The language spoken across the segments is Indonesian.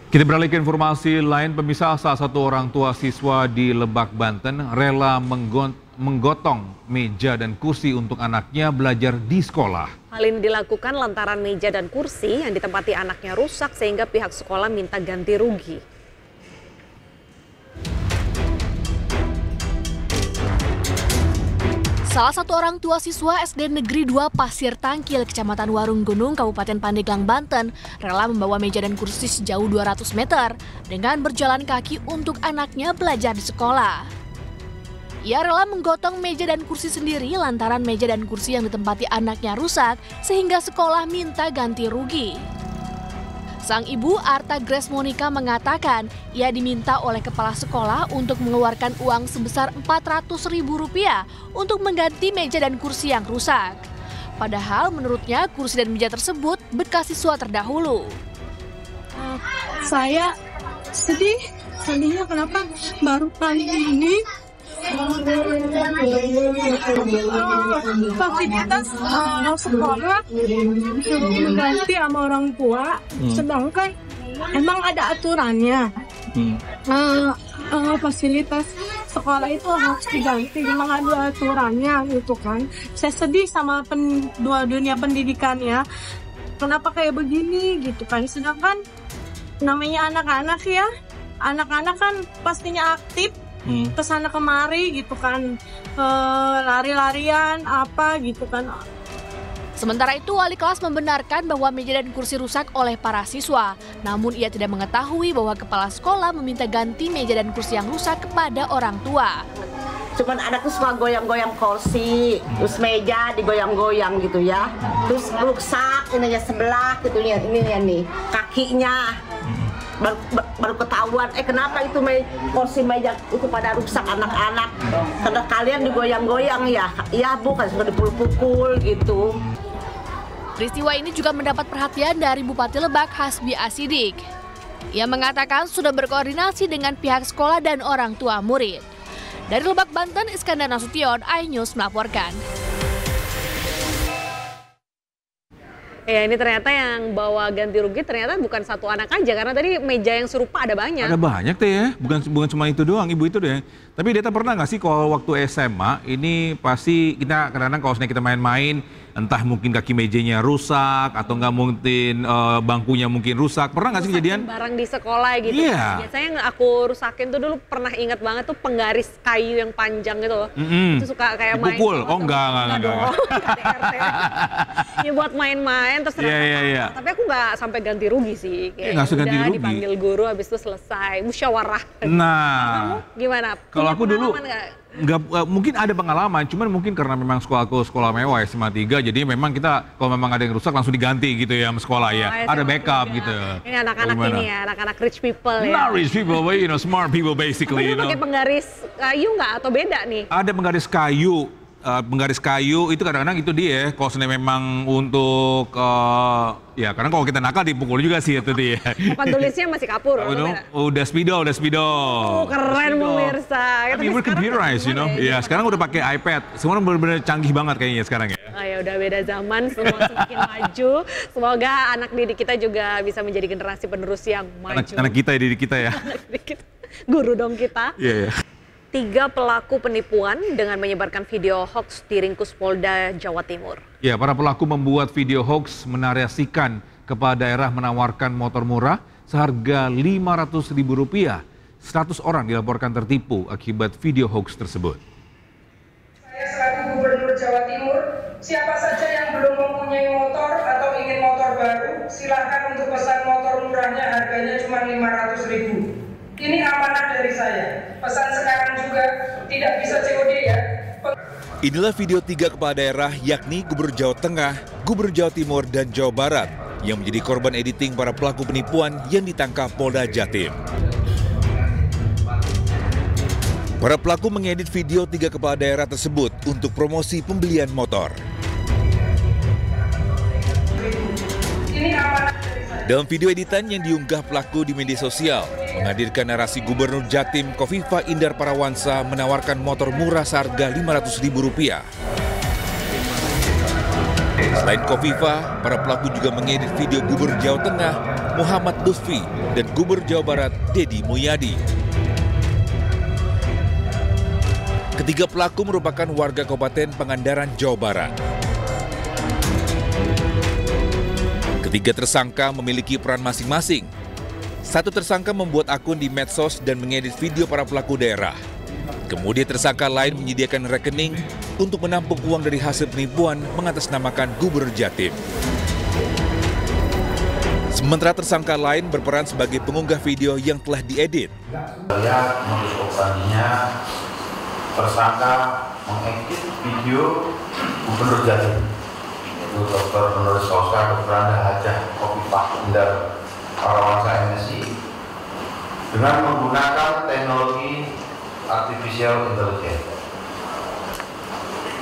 Kita beralih ke informasi lain, pemirsa. Salah satu orang tua siswa di Lebak, Banten rela menggotong meja dan kursi untuk anaknya belajar di sekolah. Hal ini dilakukan lantaran meja dan kursi yang ditempati anaknya rusak sehingga pihak sekolah minta ganti rugi. Salah satu orang tua siswa SD Negeri 2 Pasir Tangkil, Kecamatan Warung Gunung, Kabupaten Pandeglang, Banten, rela membawa meja dan kursi sejauh 200 meter dengan berjalan kaki untuk anaknya belajar di sekolah. Ia rela menggotong meja dan kursi sendiri lantaran meja dan kursi yang ditempati anaknya rusak sehingga sekolah minta ganti rugi. Sang ibu Arta Grace Monica mengatakan ia diminta oleh kepala sekolah untuk mengeluarkan uang sebesar Rp400.000 untuk mengganti meja dan kursi yang rusak. Padahal menurutnya kursi dan meja tersebut bekas siswa terdahulu. Saya sedihnya kenapa baru kali ini fasilitas sekolah disuruh mengganti sama orang tua, sedangkan emang ada aturannya. Fasilitas sekolah itu harus diganti, memang ada aturannya gitu kan. Saya sedih sama dunia pendidikan ya, kenapa kayak begini gitu kan, sedangkan namanya anak-anak ya, anak-anak kan pastinya aktif kesana kemari gitu kan, lari-larian apa gitu kan. Sementara itu wali kelas membenarkan bahwa meja dan kursi rusak oleh para siswa. Namun ia tidak mengetahui bahwa kepala sekolah meminta ganti meja dan kursi yang rusak kepada orang tua. Cuman anakku suka goyang-goyang kursi, terus meja digoyang-goyang gitu ya. Terus rusak ininya sebelah gitu, lihat ini ya nih kakinya. Baru ketahuan, kenapa itu kursi meja itu pada rusak anak-anak, karena kalian digoyang-goyang ya, iya bu, kan suka dipukul-pukul gitu. Peristiwa ini juga mendapat perhatian dari Bupati Lebak Hasbi Asidik. Ia mengatakan sudah berkoordinasi dengan pihak sekolah dan orang tua murid. Dari Lebak, Banten, Iskandar Nasution, iNews melaporkan. Ya, ini ternyata yang bawa ganti rugi ternyata bukan satu anak aja, karena tadi meja yang serupa ada banyak. Ada banyak teh ya, bukan cuma itu doang, ibu itu deh. Tapi Deta pernah nggak sih kalau waktu SMA ini pasti kita kadang-kadang kalau kita main-main, entah mungkin kaki mejanya rusak atau nggak mungkin bangkunya mungkin rusak. Pernah nggak sih kejadian? Barang di sekolah gitu. Iya. Biasanya yang aku rusakin tuh dulu pernah ingat banget tuh penggaris kayu yang panjang gitu loh. Itu suka kayak main. Dipukul? Oh enggak. Ya buat main-main terus Iya. Tapi aku nggak sampai ganti rugi sih. Kayak nggak usah ganti rugi. Dipanggil guru habis itu selesai musyawarah. Nah, kamu gimana? Kalau aku dulu nggak mungkin ada pengalaman, cuman mungkin karena memang sekolahku sekolah mewah SMA 3, jadi memang kita kalau memang ada yang rusak langsung diganti gitu ya sama sekolah ya. Ada backup gitu. Ini anak-anak ini ya, anak-anak rich people ya. Not rich people, but you know, smart people basically. Kamu pakai penggaris kayu nggak atau beda nih? Ada penggaris kayu. Penggaris kayu itu kadang-kadang itu dia, kalau sebenarnya memang untuk ya karena kalau kita nakal dipukul juga sih itu dia. Papan tulisnya masih kapur. Udah speedo. Oh, keren pemirsa. Tapi we're computerized, you know. Ya, sekarang udah pakai iPad. Semua benar-benar canggih banget kayaknya sekarang ya. Ya udah beda zaman, semua semakin maju. Semoga anak didik kita juga bisa menjadi generasi penerus yang maju. Anak kita ya, didik kita ya. Guru dong kita. Iya. 3 pelaku penipuan dengan menyebarkan video hoax diringkus Polda Jawa Timur. Ya, para pelaku membuat video hoax menarasikan kepada daerah menawarkan motor murah seharga Rp500.000. 100 orang dilaporkan tertipu akibat video hoax tersebut. Saya selaku Gubernur Jawa Timur, siapa saja yang belum mempunyai motor atau ingin motor baru, silakan untuk pesan motor murahnya, harganya cuma Rp500.000. Ini amanah dari saya. Pesan sekarang juga tidak bisa COD ya. Inilah video 3 kepala daerah yakni Gubernur Jawa Tengah, Gubernur Jawa Timur, dan Jawa Barat yang menjadi korban editing para pelaku penipuan yang ditangkap Polda Jatim. Para pelaku mengedit video 3 kepala daerah tersebut untuk promosi pembelian motor. Dalam video editan yang diunggah pelaku di media sosial, menghadirkan narasi Gubernur Jatim Khofifah Indar Parawansa menawarkan motor murah seharga Rp500.000. Selain Khofifah, para pelaku juga mengedit video Gubernur Jawa Tengah Muhammad Lutfi, dan Gubernur Jawa Barat Deddy Mulyadi. Ketiga pelaku merupakan warga Kabupaten Pangandaran, Jawa Barat. Ketiga tersangka memiliki peran masing-masing. Satu tersangka membuat akun di medsos dan mengedit video para pelaku daerah. Kemudian tersangka lain menyediakan rekening untuk menampung uang dari hasil penipuan mengatasnamakan Gubernur Jatim. Sementara tersangka lain berperan sebagai pengunggah video yang telah diedit. Lihat modus operandinya, tersangka mengedit video Gubernur Jatim, yaitu Dr. Honoris Causa Dr. Anda Hajah Khofifah Indar Parawansa MSI, dengan menggunakan teknologi artificial intelligence.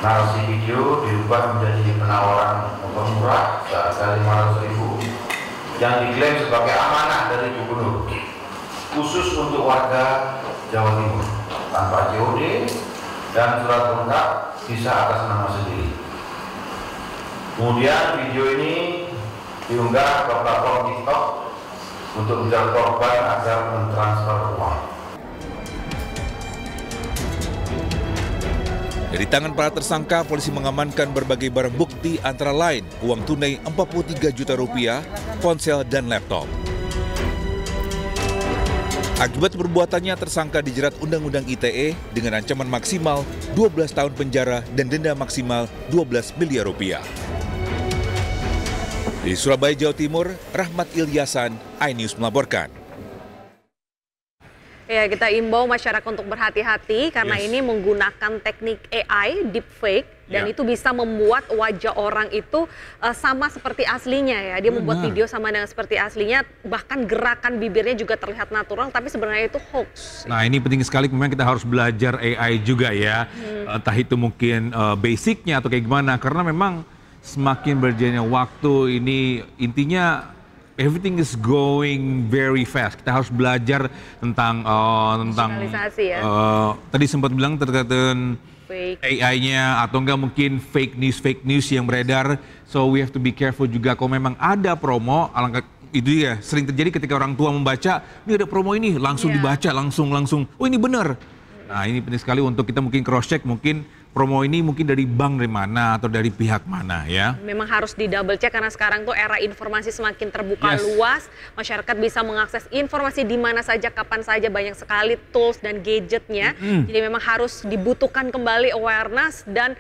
Narasi video diubah menjadi penawaran motor murah seharga 500.000 yang diklaim sebagai amanah dari Gubernur, khusus untuk warga Jawa Timur, tanpa COD dan surat lengkap, bisa atas nama sendiri. Kemudian video ini diunggah ke platform TikTok untuk mencari korban agar mentransfer uang. Dari tangan para tersangka, polisi mengamankan berbagai barang bukti antara lain uang tunai 43 juta rupiah, ponsel, dan laptop. Akibat perbuatannya, tersangka dijerat Undang-Undang ITE dengan ancaman maksimal 12 tahun penjara dan denda maksimal 12 miliar rupiah. Di Surabaya, Jawa Timur, Rahmat Ilyasan, iNews melaporkan. Ya, kita imbau masyarakat untuk berhati-hati karena ini menggunakan teknik AI, deepfake, dan itu bisa membuat wajah orang itu sama seperti aslinya ya. Dia membuat video sama dengan seperti aslinya, bahkan gerakan bibirnya juga terlihat natural, tapi sebenarnya itu hoax. Nah, ini penting sekali, memang kita harus belajar AI juga ya. Entah itu mungkin basicnya atau kayak gimana, karena memang semakin berjalannya waktu ini intinya everything is going very fast. Kita harus belajar tentang tadi sempat bilang terkait AI-nya atau enggak mungkin fake news yang beredar. So we have to be careful juga. Kalau memang ada promo, alangkah itu ya sering terjadi ketika orang tua membaca, ini ada promo ini, langsung dibaca, langsung, oh ini benar. Nah, ini penting sekali untuk kita mungkin cross check, mungkin promo ini mungkin dari bank dari mana atau dari pihak mana ya. Memang harus di double check karena sekarang tuh era informasi semakin terbuka luas. Masyarakat bisa mengakses informasi di mana saja, kapan saja, banyak sekali tools dan gadgetnya. Jadi memang harus dibutuhkan kembali awareness dan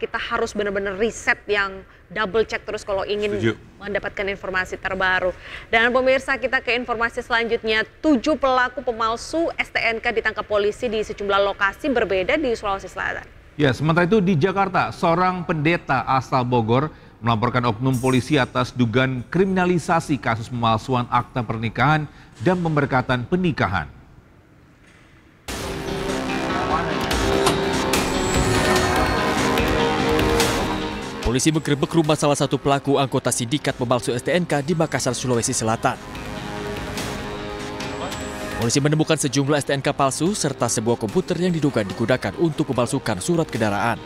kita harus benar-benar riset yang double check terus kalau ingin mendapatkan informasi terbaru. Dan pemirsa, kita ke informasi selanjutnya. 7 pelaku pemalsu STNK ditangkap polisi di sejumlah lokasi berbeda di Sulawesi Selatan. Ya, sementara itu di Jakarta, seorang pendeta asal Bogor melaporkan oknum polisi atas dugaan kriminalisasi kasus pemalsuan akta pernikahan dan pemberkatan pernikahan. Polisi menggerebek rumah salah satu pelaku anggota sindikat pemalsu STNK di Makassar, Sulawesi Selatan. Polisi menemukan sejumlah STNK palsu serta sebuah komputer yang diduga digunakan untuk memalsukan surat kendaraan.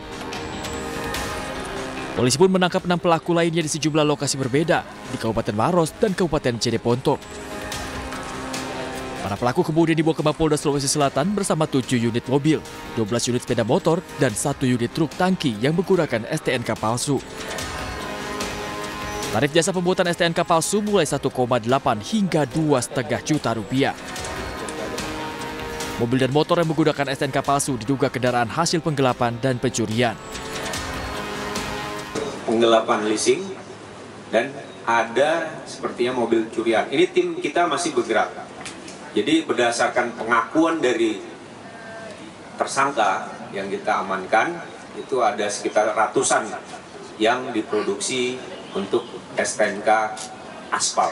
Polisi pun menangkap 6 pelaku lainnya di sejumlah lokasi berbeda di Kabupaten Maros dan Kabupaten Jeneponto. Para pelaku kemudian dibawa ke Mapolda Sulawesi Selatan bersama 7 unit mobil, 12 unit sepeda motor, dan 1 unit truk tangki yang menggunakan STNK palsu. Tarif jasa pembuatan STNK palsu mulai 1,8 hingga 2,5 juta rupiah. Mobil dan motor yang menggunakan STNK palsu diduga kendaraan hasil penggelapan dan pencurian. Penggelapan leasing dan ada sepertinya mobil curian. Ini tim kita masih bergerak. Jadi berdasarkan pengakuan dari tersangka yang kita amankan, itu ada sekitar ratusan yang diproduksi untuk STNK aspal.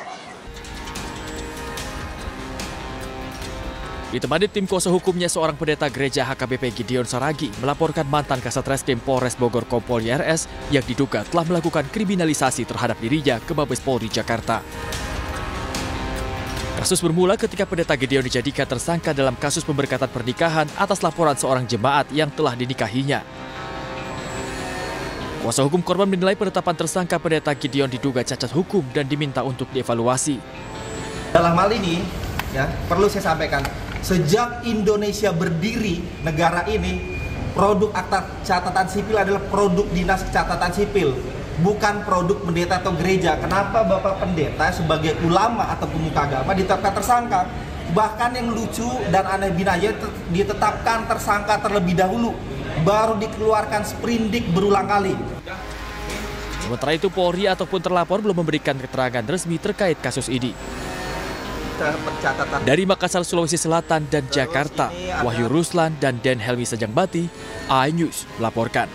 Ditemani tim kuasa hukumnya, seorang pendeta gereja HKBP Gideon Saragi melaporkan mantan Kasat Reskrim Polres Bogor Kompol YRS yang diduga telah melakukan kriminalisasi terhadap dirinya ke Mabes Polri Jakarta. Kasus bermula ketika pendeta Gideon dijadikan tersangka dalam kasus pemberkatan pernikahan atas laporan seorang jemaat yang telah dinikahinya. Kuasa hukum korban menilai penetapan tersangka Pendeta Gideon diduga cacat hukum dan diminta untuk dievaluasi. Dalam hal ini, ya perlu saya sampaikan, sejak Indonesia berdiri negara ini, produk akta catatan sipil adalah produk dinas catatan sipil, bukan produk pendeta atau gereja. Kenapa Bapak Pendeta sebagai ulama atau pemuka agama ditetapkan tersangka? Bahkan yang lucu dan aneh binaya ditetapkan tersangka terlebih dahulu, baru dikeluarkan sprindik berulang kali. Sementara itu Polri ataupun terlapor belum memberikan keterangan resmi terkait kasus ini. Dari Makassar, Sulawesi Selatan dan Jakarta, Wahyu Ruslan dan Den Helmi Sejangbati, iNews melaporkan.